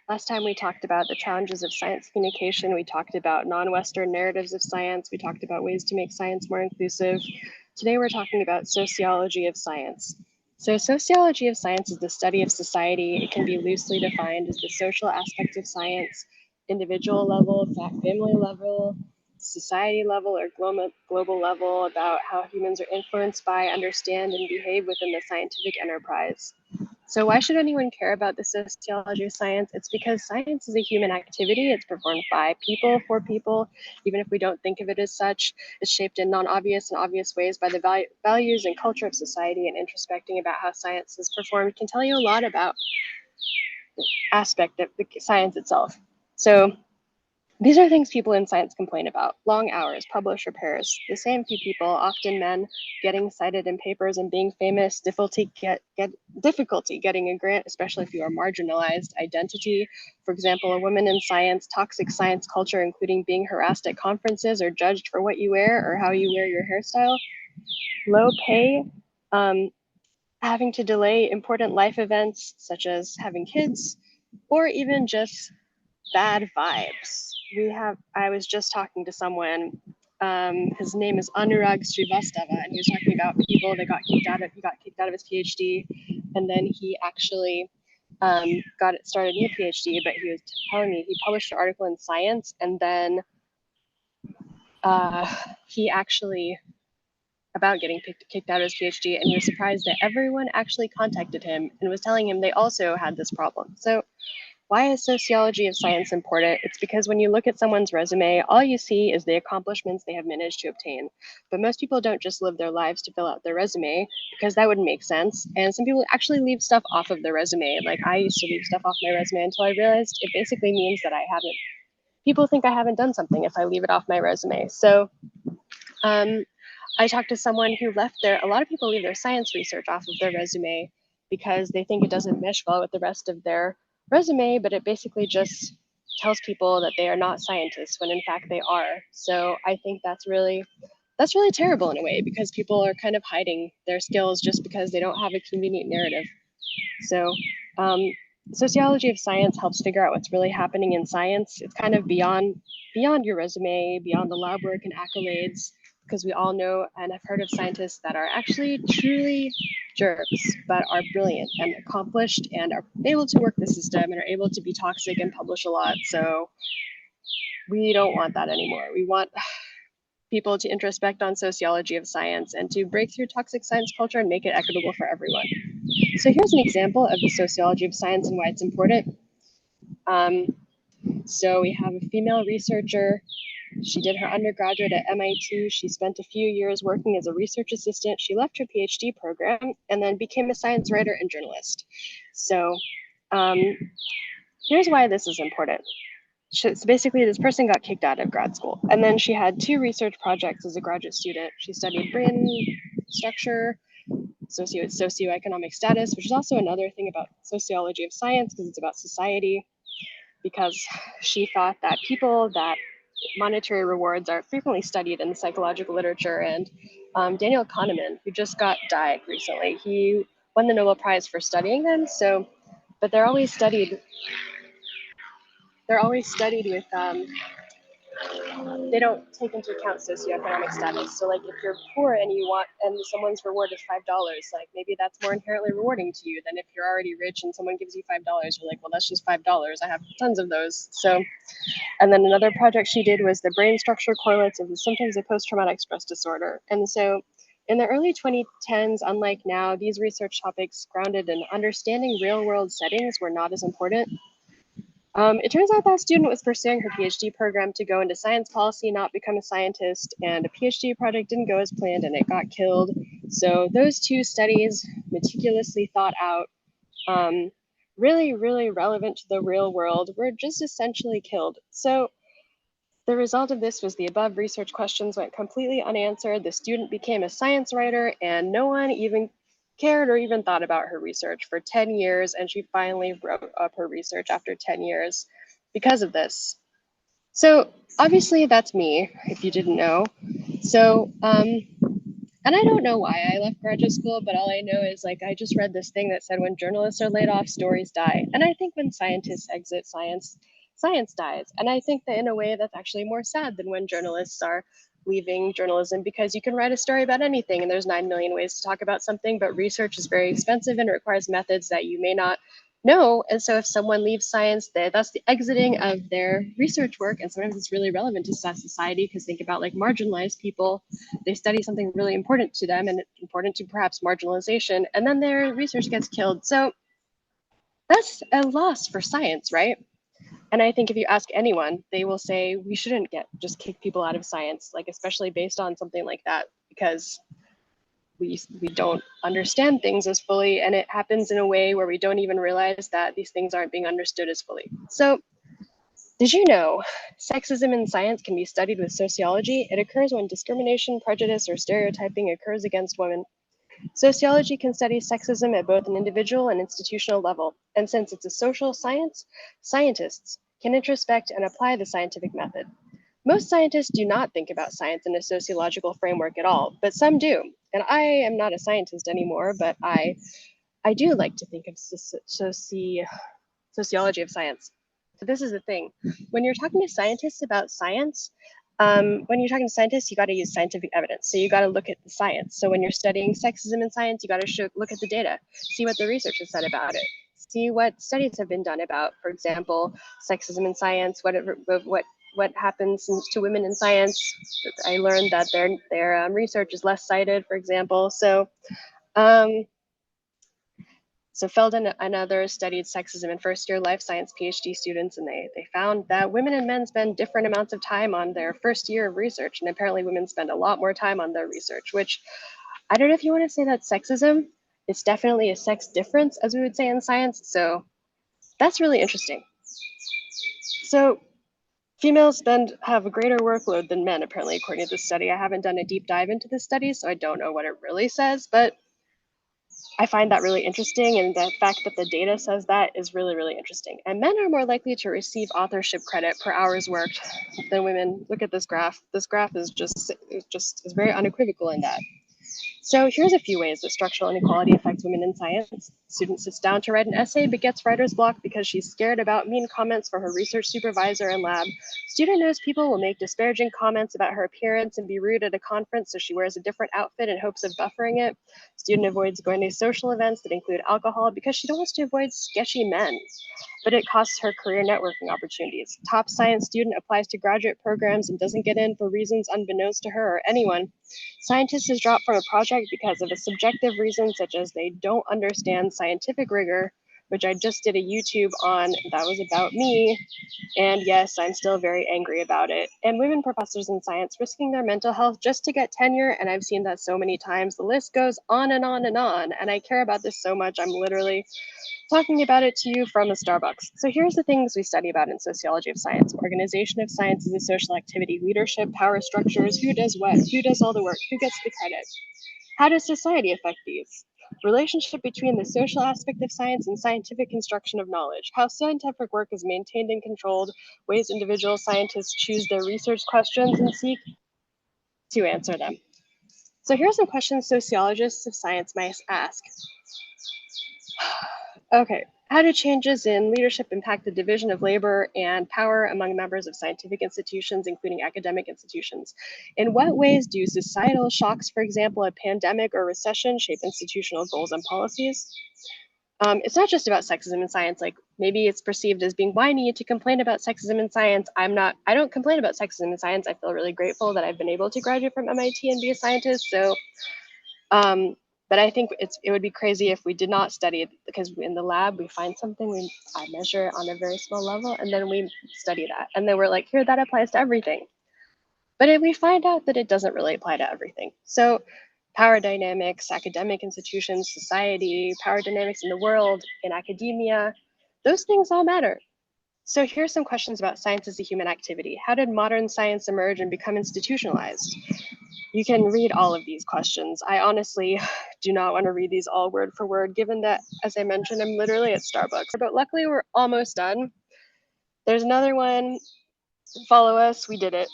Last time we talked about the challenges of science communication. We talked about non-Western narratives of science. We talked about ways to make science more inclusive. Today we're talking about sociology of science. So sociology of science is the study of society. It can be loosely defined as the social aspects of science, individual level, family level, society level, or global level, about how humans are influenced by, understand, and behave within the scientific enterprise. So why should anyone care about the sociology of science? It's because science is a human activity. It's performed by people, for people, even if we don't think of it as such. It's shaped in non-obvious and obvious ways by the values and culture of society, and introspecting about how science is performed can tell you a lot about the aspect of the science itself. So these are things people in science complain about: long hours, published repairs, the same few people, often men, getting cited in papers and being famous, difficulty getting a grant, especially if you are marginalized, identity, for example, a woman in science, toxic science culture, including being harassed at conferences or judged for what you wear or how you wear your hairstyle, low pay, having to delay important life events such as having kids, or even just bad vibes. I was just talking to someone, his name is Anurag Srivastava, and he was talking about people that he got kicked out of his PhD, and then he actually started a new PhD, but he was telling me he published an article in Science, and then he actually, about getting kicked out of his PhD, and he was surprised that everyone actually contacted him and was telling him they also had this problem. So why is sociology of science important? It's because when you look at someone's resume, all you see is the accomplishments they have managed to obtain. But most people don't just live their lives to fill out their resume, because that wouldn't make sense. And some people actually leave stuff off of their resume. Like I used to leave stuff off my resume until I realized it basically means that people think I haven't done something if I leave it off my resume. So I talked to someone who a lot of people leave their science research off of their resume because they think it doesn't mesh well with the rest of their resume, but it basically just tells people that they are not scientists when in fact they are. So I think that's really terrible in a way, because people are kind of hiding their skills just because they don't have a convenient narrative. So sociology of science helps figure out what's really happening in science. It's kind of beyond your resume, beyond the lab work and accolades, because we all know and have heard of scientists that are actually truly jerks, but are brilliant and accomplished and are able to work the system and are able to be toxic and publish a lot. So we don't want that anymore. We want people to introspect on sociology of science and to break through toxic science culture and make it equitable for everyone. So here's an example of the sociology of science and why it's important. So we have a female researcher. She did her undergraduate at MIT. She spent a few years working as a research assistant. She left her PhD program and then became a science writer and journalist. So here's why this is important. So basically, this person got kicked out of grad school, and then she had 2 research projects as a graduate student. She studied brain structure, socioeconomic status, which is also another thing about sociology of science, because it's about society, because she thought that monetary rewards are frequently studied in the psychological literature. And Daniel Kahneman, who just died recently, he won the Nobel Prize for studying them. So, but they're always studied with they don't take into account socioeconomic status. So like if you're poor and someone's reward is $5, like maybe that's more inherently rewarding to you than if you're already rich and someone gives you $5. You're like, well, that's just $5. I have tons of those. So, and then another project she did was the brain structure correlates of the symptoms of post-traumatic stress disorder. And so in the early 2010s, unlike now, these research topics grounded in understanding real-world settings were not as important. It turns out that student was pursuing her PhD program to go into science policy, not become a scientist, and a PhD project didn't go as planned and it got killed. So those 2 studies, meticulously thought out, really, really relevant to the real world, were just essentially killed. So the result of this was the above research questions went completely unanswered. The student became a science writer, and no one even cared or even thought about her research for 10 years, and she finally wrote up her research after 10 years because of this. So obviously that's me, if you didn't know. So And I don't know why I left graduate school, but all I know is like I just read this thing that said when journalists are laid off, stories die. And I think when scientists exit science, science dies. And I think that in a way that's actually more sad than when journalists are leaving journalism, because you can write a story about anything and there's 9 million ways to talk about something, but research is very expensive and it requires methods that you may not know. And so if someone leaves science, that's the exiting of their research work. And sometimes it's really relevant to society, because think about like marginalized people. They study something really important to them and important to perhaps marginalization, and then their research gets killed. So that's a loss for science, right? And I think if you ask anyone, they will say we shouldn't just kick people out of science, like especially based on something like that, because we don't understand things as fully, and it happens in a way where we don't even realize that these things aren't being understood as fully. So did you know sexism in science can be studied with sociology? It occurs when discrimination, prejudice, or stereotyping occurs against women. Sociology can study sexism at both an individual and institutional level, and since it's a social science, scientists can introspect and apply the scientific method. Most scientists do not think about science in a sociological framework at all, but some do. And I am not a scientist anymore, but I do like to think of sociology of science. So this is the thing. When you're talking to scientists about science, when you're talking to scientists, you got to use scientific evidence. So you got to look at the science. So when you're studying sexism in science, you got to look at the data, see what the research has said about it, see what studies have been done about, for example, sexism in science, what happens to women in science. I learned that their research is less cited, for example. So Feldman and others studied sexism in first-year life science PhD students, and they found that women and men spend different amounts of time on their first year of research, and apparently women spend a lot more time on their research, which I don't know if you want to say that's sexism. It's definitely a sex difference, as we would say in science, so that's really interesting. So females have a greater workload than men, apparently, according to this study. I haven't done a deep dive into this study, so I don't know what it really says, but I find that really interesting, and the fact that the data says that is really, really interesting. And men are more likely to receive authorship credit per hours worked than women. Look at this graph. This graph is is very unequivocal in that. So here's a few ways that structural inequality affects women in science. Student sits down to write an essay but gets writer's block because she's scared about mean comments from her research supervisor and lab. Student knows people will make disparaging comments about her appearance and be rude at a conference, so she wears a different outfit in hopes of buffering it. Student avoids going to social events that include alcohol because she wants to avoid sketchy men, but it costs her career networking opportunities. Top science student applies to graduate programs and doesn't get in for reasons unbeknownst to her or anyone. Scientist is dropped from a project because of a subjective reason, such as they don't understand scientific rigor, which I just did a YouTube on. That was about me. And yes, I'm still very angry about it. And women professors in science risking their mental health just to get tenure. And I've seen that so many times. The list goes on and on and on. And I care about this so much. I'm literally talking about it to you from a Starbucks. So here's the things we study about in sociology of science. Organization of science is a social activity, leadership, power structures, who does what, who does all the work, who gets the credit. How does society affect these? Relationship between the social aspect of science and scientific construction of knowledge. How scientific work is maintained and controlled, ways individual scientists choose their research questions and seek to answer them. So here's some questions sociologists of science might ask. Okay, how do changes in leadership impact the division of labor and power among members of scientific institutions, including academic institutions? In what ways do societal shocks, for example, a pandemic or recession, shape institutional goals and policies? It's not just about sexism in science. Like maybe it's perceived as being whiny to complain about sexism in science. I don't complain about sexism in science. I feel really grateful that I've been able to graduate from MIT and be a scientist. So but I think it would be crazy if we did not study it, because in the lab we find something, I measure on a very small level, and then we study that, and then we're like, here, that applies to everything. But if we find out that it doesn't really apply to everything. So power dynamics, academic institutions, society, power dynamics in the world, in academia, those things all matter. So here's some questions about science as a human activity. How did modern science emerge and become institutionalized? You can read all of these questions. I honestly do not want to read these all word for word, given that, as I mentioned, I'm literally at Starbucks. But luckily, we're almost done. There's another one. Follow us. We did it.